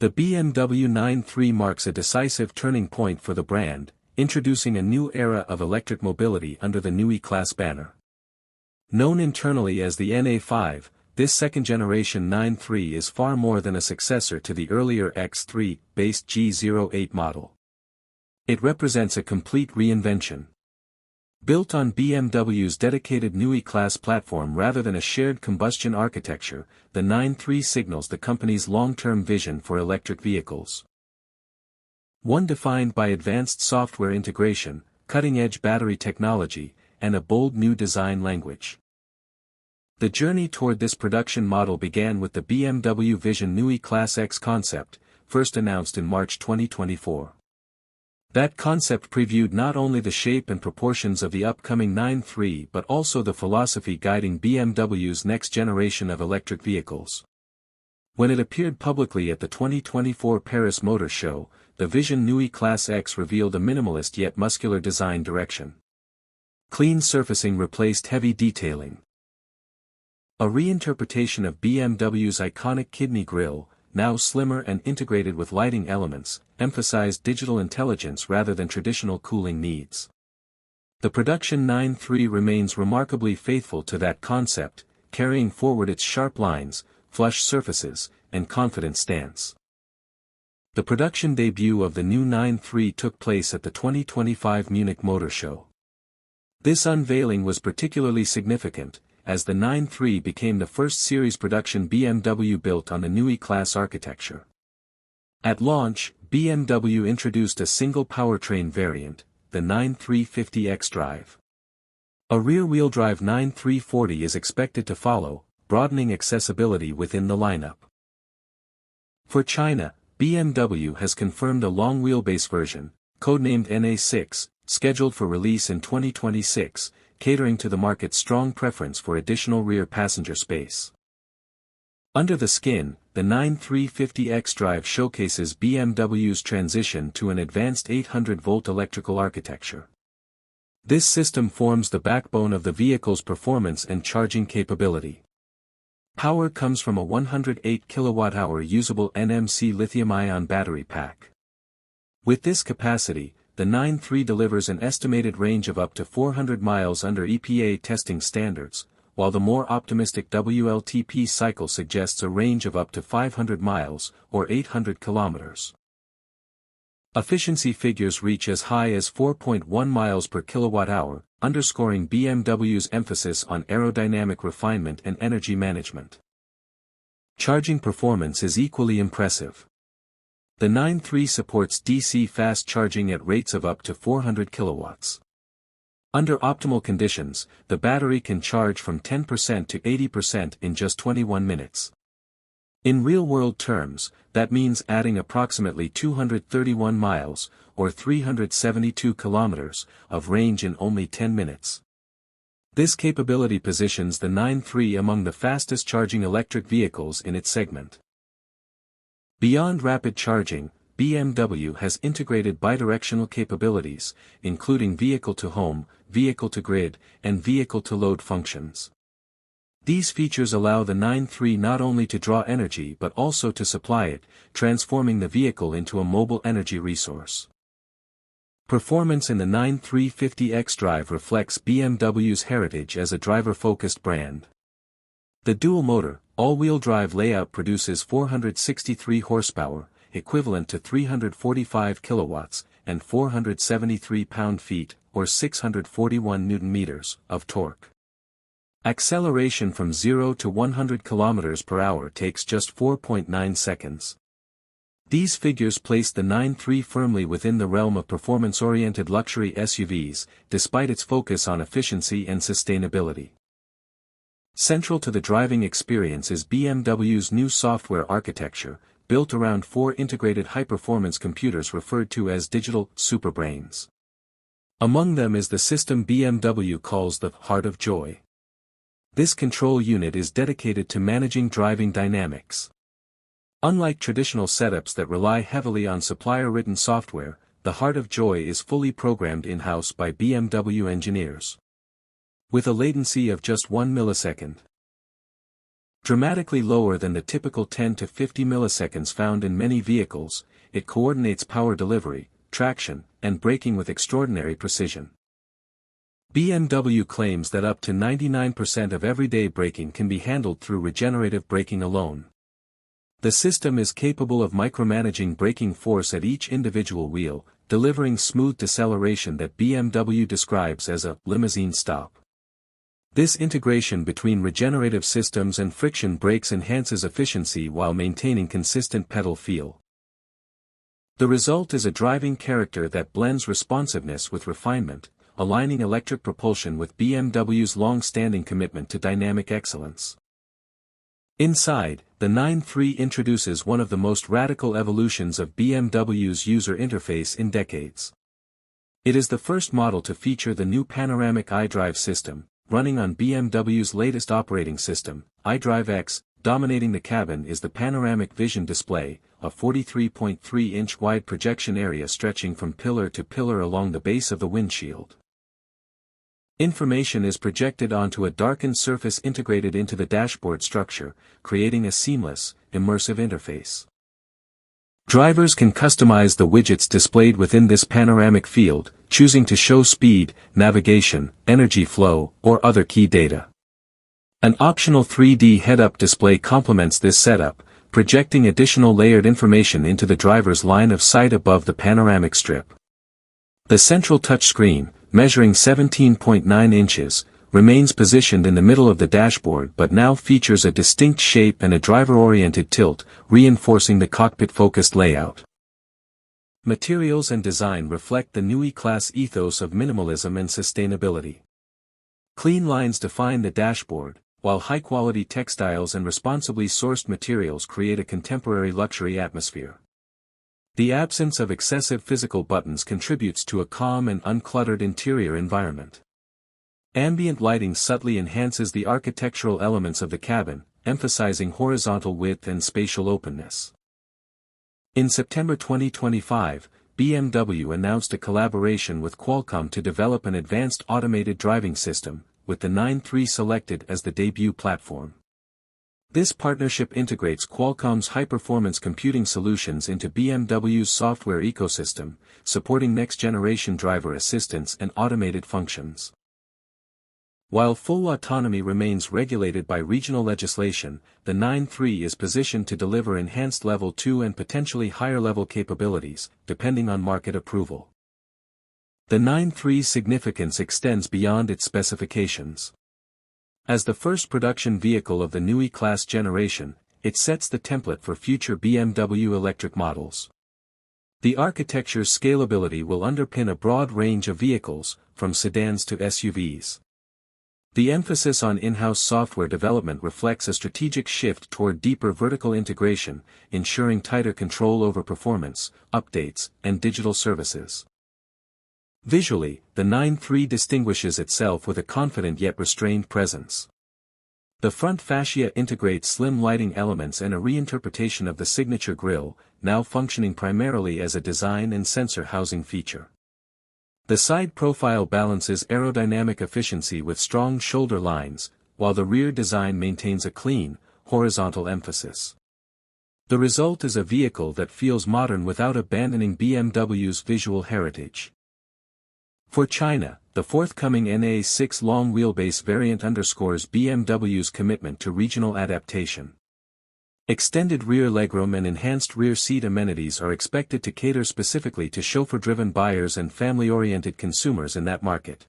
The BMW iX3 marks a decisive turning point for the brand, introducing a new era of electric mobility under the Neue Klasse banner. Known internally as the NA5, this second-generation iX3 is far more than a successor to the earlier X3-based G08 model. It represents a complete reinvention. Built on BMW's dedicated Neue Klasse platform rather than a shared combustion architecture, the iX3 signals the company's long-term vision for electric vehicles. One defined by advanced software integration, cutting-edge battery technology, and a bold new design language. The journey toward this production model began with the BMW Vision Neue Klasse X concept, first announced in March 2024. That concept previewed not only the shape and proportions of the upcoming iX3 but also the philosophy guiding BMW's next generation of electric vehicles. When it appeared publicly at the 2024 Paris Motor Show, the Vision Neue Klasse X revealed a minimalist yet muscular design direction. Clean surfacing replaced heavy detailing. A reinterpretation of BMW's iconic kidney grille, now slimmer and integrated with lighting elements, emphasized digital intelligence rather than traditional cooling needs. The production iX3 remains remarkably faithful to that concept, carrying forward its sharp lines, flush surfaces, and confident stance. The production debut of the new iX3 took place at the 2025 Munich Motor Show. This unveiling was particularly significant, as the iX3 became the first series production BMW built on the Neue Klasse architecture. At launch, BMW introduced a single powertrain variant, the iX350 xDrive. A rear-wheel drive iX340 is expected to follow, broadening accessibility within the lineup. For China, BMW has confirmed a long-wheelbase version, codenamed NA6, scheduled for release in 2026, catering to the market's strong preference for additional rear passenger space. Under the skin, the iX350 xDrive showcases BMW's transition to an advanced 800-volt electrical architecture. This system forms the backbone of the vehicle's performance and charging capability. Power comes from a 108 kWh usable NMC lithium-ion battery pack. With this capacity, the iX3 delivers an estimated range of up to 400 miles under EPA testing standards, while the more optimistic WLTP cycle suggests a range of up to 500 miles, or 800 kilometers. Efficiency figures reach as high as 4.1 miles per kilowatt-hour, underscoring BMW's emphasis on aerodynamic refinement and energy management. Charging performance is equally impressive. The iX3 supports DC fast charging at rates of up to 400 kilowatts. Under optimal conditions, the battery can charge from 10% to 80% in just 21 minutes. In real-world terms, that means adding approximately 231 miles, or 372 kilometers, of range in only 10 minutes. This capability positions the iX3 among the fastest charging electric vehicles in its segment. Beyond rapid charging, BMW has integrated bidirectional capabilities, including vehicle-to-home, vehicle-to-grid, and vehicle-to-load functions. These features allow the iX3 not only to draw energy but also to supply it, transforming the vehicle into a mobile energy resource. Performance in the iX350 xDrive reflects BMW's heritage as a driver-focused brand. The dual-motor, all-wheel drive layout produces 463 horsepower, equivalent to 345 kilowatts, and 473 pound-feet, or 641 newton-meters, of torque. Acceleration from 0 to 100 km per hour takes just 4.9 seconds. These figures place the iX3 firmly within the realm of performance-oriented luxury SUVs, despite its focus on efficiency and sustainability. Central to the driving experience is BMW's new software architecture, built around 4 integrated high-performance computers referred to as digital superbrains. Among them is the system BMW calls the Heart of Joy. This control unit is dedicated to managing driving dynamics. Unlike traditional setups that rely heavily on supplier-written software, the Heart of Joy is fully programmed in-house by BMW engineers. With a latency of just 1 millisecond. Dramatically lower than the typical 10 to 50 milliseconds found in many vehicles, it coordinates power delivery, traction, and braking with extraordinary precision. BMW claims that up to 99% of everyday braking can be handled through regenerative braking alone. The system is capable of micromanaging braking force at each individual wheel, delivering smooth deceleration that BMW describes as a limousine stop. This integration between regenerative systems and friction brakes enhances efficiency while maintaining consistent pedal feel. The result is a driving character that blends responsiveness with refinement, aligning electric propulsion with BMW's long-standing commitment to dynamic excellence. Inside, the 9.3 introduces one of the most radical evolutions of BMW's user interface in decades. It is the first model to feature the new panoramic iDrive system, running on BMW's latest operating system, iDrive X. Dominating the cabin is the panoramic vision display, a 43.3-inch wide projection area stretching from pillar to pillar along the base of the windshield. Information is projected onto a darkened surface integrated into the dashboard structure, creating a seamless, immersive interface. Drivers can customize the widgets displayed within this panoramic field, choosing to show speed, navigation, energy flow, or other key data. An optional 3D head-up display complements this setup, projecting additional layered information into the driver's line of sight above the panoramic strip. The central touchscreen, measuring 17.9 inches, remains positioned in the middle of the dashboard but now features a distinct shape and a driver-oriented tilt, reinforcing the cockpit-focused layout. Materials and design reflect the Neue Klasse ethos of minimalism and sustainability. Clean lines define the dashboard, while high-quality textiles and responsibly sourced materials create a contemporary luxury atmosphere. The absence of excessive physical buttons contributes to a calm and uncluttered interior environment. Ambient lighting subtly enhances the architectural elements of the cabin, emphasizing horizontal width and spatial openness. In September 2025, BMW announced a collaboration with Qualcomm to develop an advanced automated driving system, with the 9.3 selected as the debut platform. This partnership integrates Qualcomm's high-performance computing solutions into BMW's software ecosystem, supporting next-generation driver assistance and automated functions. While full autonomy remains regulated by regional legislation, the 9.3 is positioned to deliver enhanced Level 2 and potentially higher-level capabilities, depending on market approval. The 9.3's significance extends beyond its specifications. As the first production vehicle of the Neue Klasse generation, it sets the template for future BMW electric models. The architecture's scalability will underpin a broad range of vehicles, from sedans to SUVs. The emphasis on in-house software development reflects a strategic shift toward deeper vertical integration, ensuring tighter control over performance, updates, and digital services. Visually, the 9.3 distinguishes itself with a confident yet restrained presence. The front fascia integrates slim lighting elements and a reinterpretation of the signature grille, now functioning primarily as a design and sensor housing feature. The side profile balances aerodynamic efficiency with strong shoulder lines, while the rear design maintains a clean, horizontal emphasis. The result is a vehicle that feels modern without abandoning BMW's visual heritage. For China, the forthcoming NA6 long-wheelbase variant underscores BMW's commitment to regional adaptation. Extended rear legroom and enhanced rear seat amenities are expected to cater specifically to chauffeur-driven buyers and family-oriented consumers in that market.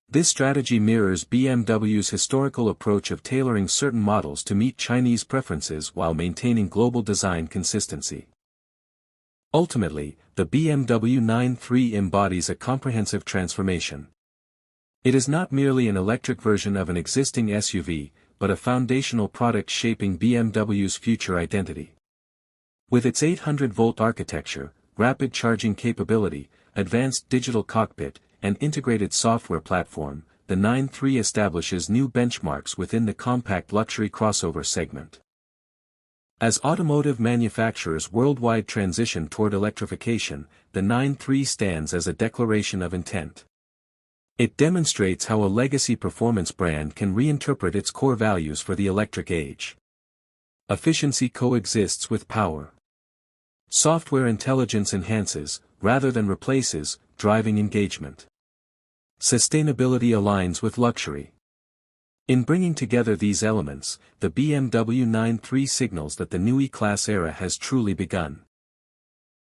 This strategy mirrors BMW's historical approach of tailoring certain models to meet Chinese preferences while maintaining global design consistency. Ultimately, the BMW 9.3 embodies a comprehensive transformation. It is not merely an electric version of an existing SUV, but a foundational product shaping BMW's future identity. With its 800-volt architecture, rapid charging capability, advanced digital cockpit, and integrated software platform, the 9.3 establishes new benchmarks within the compact luxury crossover segment. As automotive manufacturers worldwide transition toward electrification, the 9.3 stands as a declaration of intent. It demonstrates how a legacy performance brand can reinterpret its core values for the electric age. Efficiency coexists with power. Software intelligence enhances, rather than replaces, driving engagement. Sustainability aligns with luxury. In bringing together these elements, the BMW iX3 signals that the Neue Klasse era has truly begun.